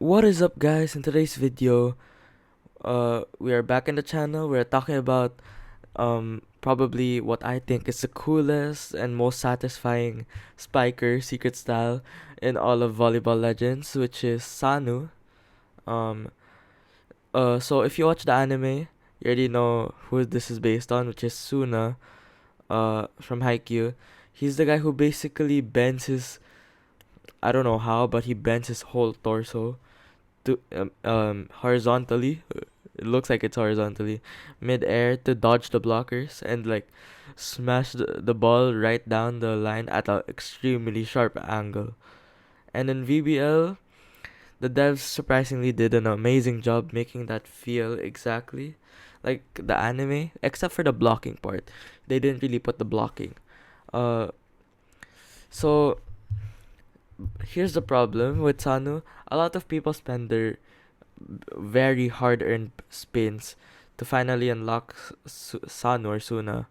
What is up, guys? In today's video, we are back in the channel. We're talking about probably what I think is the coolest and most satisfying spiker secret style in all of Volleyball Legends, which is Sanu. Um, so if you watch the anime, you already know who this is based on, which is Suna, from Haikyuu. He's the guy who basically bends his, I don't know how, but he bends his whole torso to horizontally. It looks like it's horizontally mid-air to dodge the blockers and like smash the ball right down the line at an extremely sharp angle. And in VBL, the devs surprisingly did an amazing job making that feel exactly like the anime, except for the blocking part. They didn't really put the blocking. Uh, so here's the problem with Sanu. A lot of people spend their very hard earned spins to finally unlock Sanu or Suna.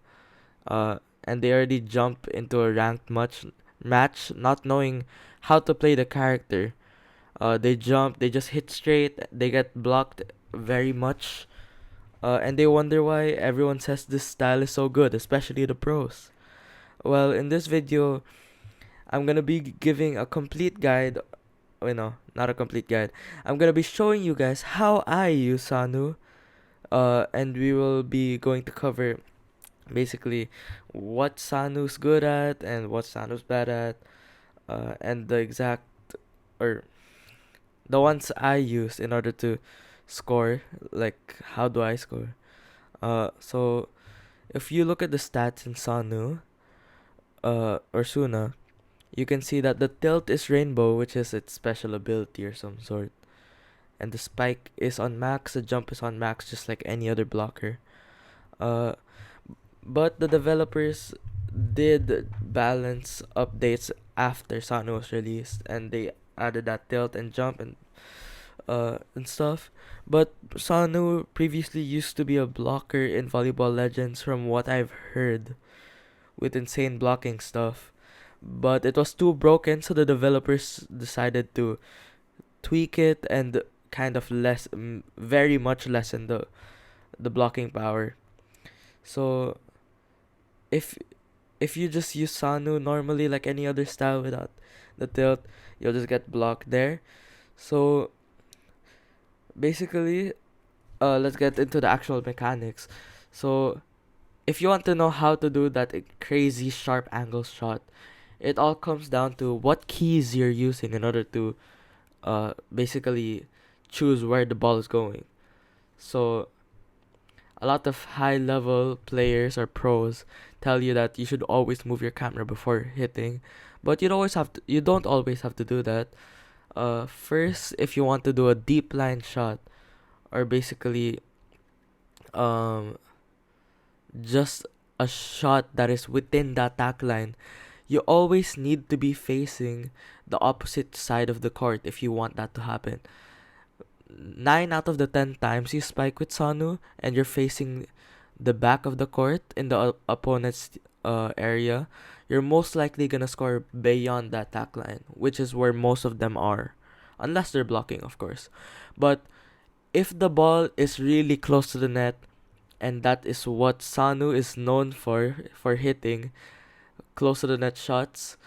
And they already jump into a ranked match not knowing how to play the character. They jump, they just hit straight, they get blocked very much. And they wonder why everyone says this style is so good, especially the pros. Well, in this video, I'm gonna be giving a complete guide. No, not a complete guide. I'm gonna be showing you guys how I use Sanu. And we will be going to cover basically what Sanu's good at and what Sanu's bad at, and the exact or the ones I use in order to score. Like, how do I score? So if you look at the stats in Sanu, or Suna, you can see that the tilt is rainbow, which is its special ability or some sort. And the spike is on max, the jump is on max, just like any other blocker. Uh, but the developers did balance updates after Sanu was released, and they added that tilt and jump and stuff. But Sanu previously used to be a blocker in Volleyball Legends, from what I've heard, with insane blocking stuff. But it was too broken, so the developers decided to tweak it and kind of very much lessen the blocking power. So if if you just use Sanu normally like any other style without the tilt, you'll just get blocked there. So basically, let's get into the actual mechanics. So if you want to know how to do that crazy sharp angle shot, it all comes down to what keys you're using in order to basically choose where the ball is going. So a lot of high level players or pros tell you that you should always move your camera before hitting, but you don't always have to do that. First, if you want to do a deep line shot, or basically um just a shot that is within the attack line, you always need to be facing the opposite side of the court if you want that to happen. 9 out of the 10 times you spike with Sanu and you're facing the back of the court in the opponent's area, you're most likely gonna score beyond the attack line, which is where most of them are. Unless they're blocking, of course. But if the ball is really close to the net, and that is what Sanu is known for hitting close to the net shots,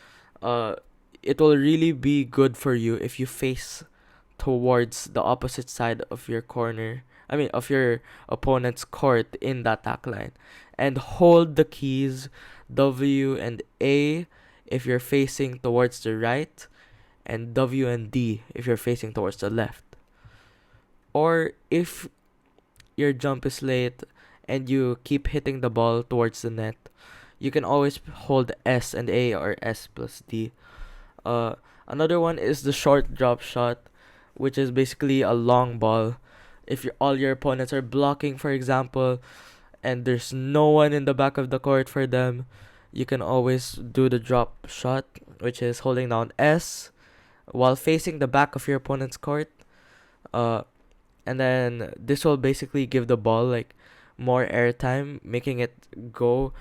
uh, it will really be good for you if you face towards the opposite side of your corner. I mean, of your opponent's court in the attack line, and hold the keys W and A if you're facing towards the right, and W and D if you're facing towards the left. Or if your jump is late and you keep hitting the ball towards the net, you can always hold S and A or S plus D. Uh, Another one is the short drop shot, which is basically a long ball. If all your opponents are blocking, for example, and there's no one in the back of the court for them, you can always do the drop shot, which is holding down S while facing the back of your opponent's court. Uh, and then this will basically give the ball like more airtime, making it go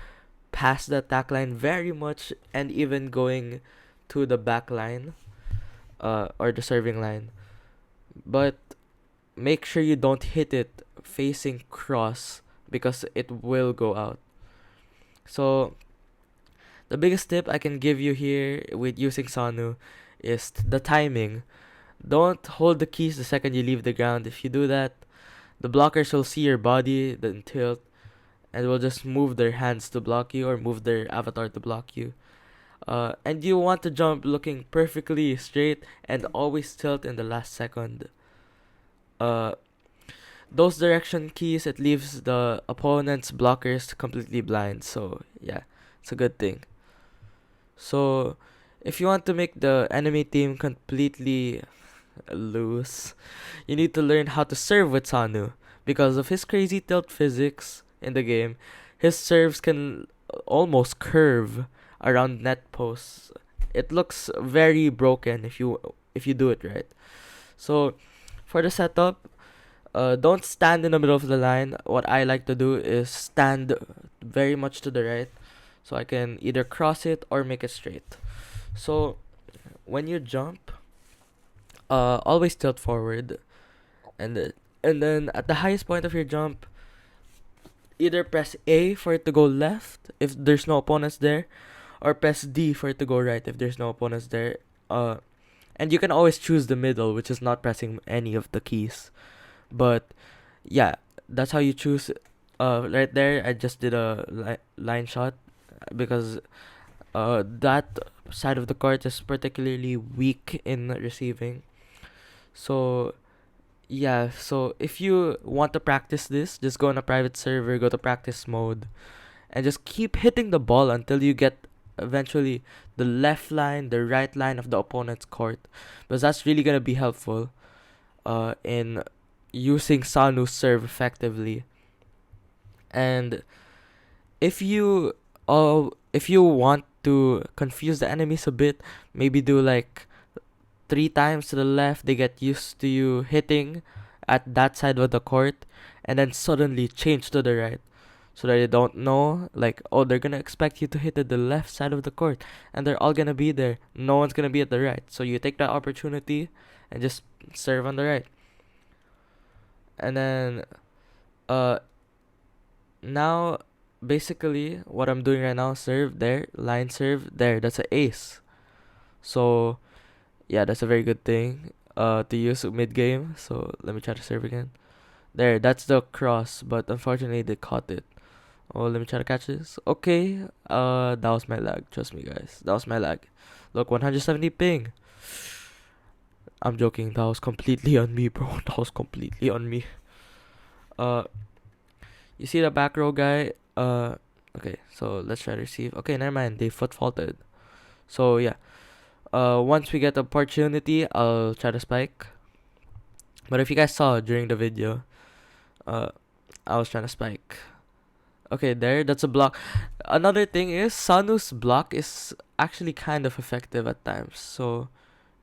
past the attack line very much, and even going to the back line, or the serving line. but make sure you don't hit it facing cross because it will go out. So the biggest tip I can give you here with using Sanu is the timing. Don't hold the keys the second you leave the ground. If you do that, the blockers will see your body, then tilt, and will just move their hands to block you or move their avatar to block you. And you want to jump looking perfectly straight and always tilt in the last second. Uh, those direction keys, it leaves the opponent's blockers completely blind. So yeah, it's a good thing. So if you want to make the enemy team completely lose, you need to learn how to serve with Sanu. Because of his crazy tilt physics in the game, his serves can almost curve around net posts. It looks very broken if you do it right. So for the setup, don't stand in the middle of the line. What I like to do is stand very much to the right, so I can either cross it or make it straight. So when you jump, always tilt forward, and then at the highest point of your jump, either press A for it to go left if there's no opponents there, or press D for it to go right if there's no opponents there. And you can always choose the middle, which is not pressing any of the keys. But yeah, that's how you choose. Right there, I just did a line shot because that side of the court is particularly weak in receiving. So yeah, so if you want to practice this, just go on a private server, go to practice mode, and just keep hitting the ball until you get eventually the left line, the right line of the opponent's court, because that's really gonna be helpful in using Sanu's serve effectively. And if you if you want to confuse the enemies a bit, maybe do like 3 times to the left. They get used to you hitting at that side of the court, and then suddenly change to the right, so that they don't know, like, oh, they're gonna expect you to hit at the left side of the court, and they're all gonna be there. No one's gonna be at the right. So you take that opportunity and just serve on the right. And then uh now basically what I'm doing right now, serve there, line serve there, that's an ace. So yeah, that's a very good thing to use mid game. So let me try to serve again. There, that's the cross, but unfortunately they caught it. Oh, let me try to catch this. Okay, that was my lag. Trust me, guys, that was my lag. Look, 170 ping. I'm joking. That was completely on me, bro. That was completely on me. Uh, you see the back row guy? Okay, so let's try to receive. Okay, never mind. They foot faulted. So yeah. Once we get the opportunity, I'll try to spike. But if you guys saw during the video, I was trying to spike. Okay, there, that's a block. Another thing is, Sanu's block is actually kind of effective at times. So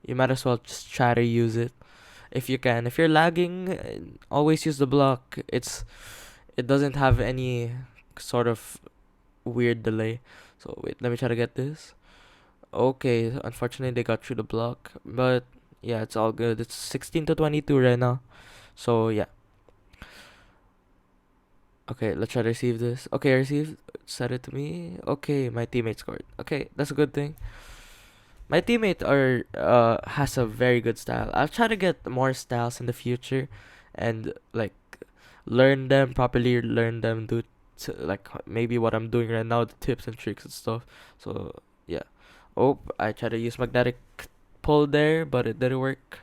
you might as well just try to use it if you can. If you're lagging, always use the block. It doesn't have any sort of weird delay. So wait, let me try to get this. Okay, unfortunately they got through the block, but yeah, it's all good. It's 16 to 22 right now. So yeah. Okay, let's try to receive this. Okay, I received. Set it to me. Okay, my teammate scored. Okay, that's a good thing. My teammate has a very good style. I'll try to get more styles in the future, and like learn them properly. Learn them, do like maybe what I'm doing right now, the tips and tricks and stuff. So yeah. Oh, I tried to use magnetic pull there, but it didn't work.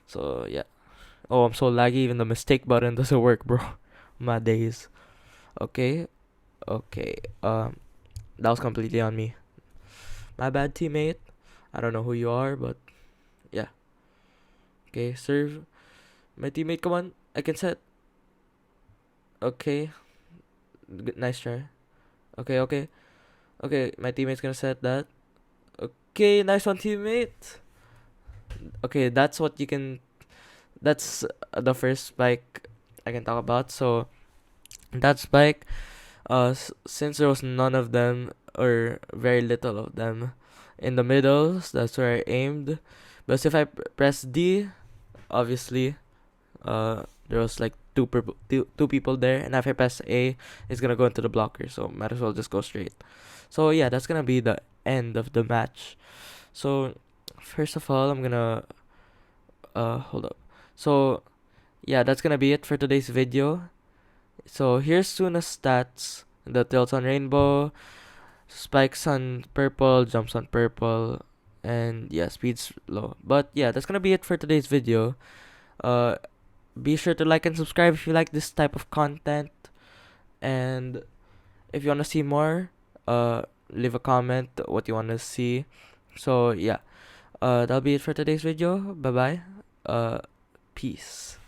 So yeah. Oh, I'm so laggy. Even the mistake button doesn't work, bro. My days. Okay. Okay. That was completely on me. My bad, teammate. I don't know who you are, but yeah. Okay, serve. My teammate, come on. I can set. Okay. Nice try. Okay, okay. Okay, my teammate's gonna set that. Okay, nice one, teammate. Okay, that's what you can. That's the first spike I can talk about. So that spike, since there was none of them or very little of them in the middles, that's where I aimed. But if I press D, obviously, there was like two people there, and if I press A, it's gonna go into the blocker, so might as well just go straight. So yeah, that's gonna be the end of the match. So first of all, I'm gonna hold up. So yeah, that's gonna be it for today's video. So here's Suna's stats: the tilts on rainbow, spikes on purple, jumps on purple, and yeah, speed's low. But yeah, that's gonna be it for today's video. Uh, be sure to like and subscribe if you like this type of content, and if you wanna see more, leave a comment what you wanna see. So yeah, that'll be it for today's video. Bye bye. Uh, peace.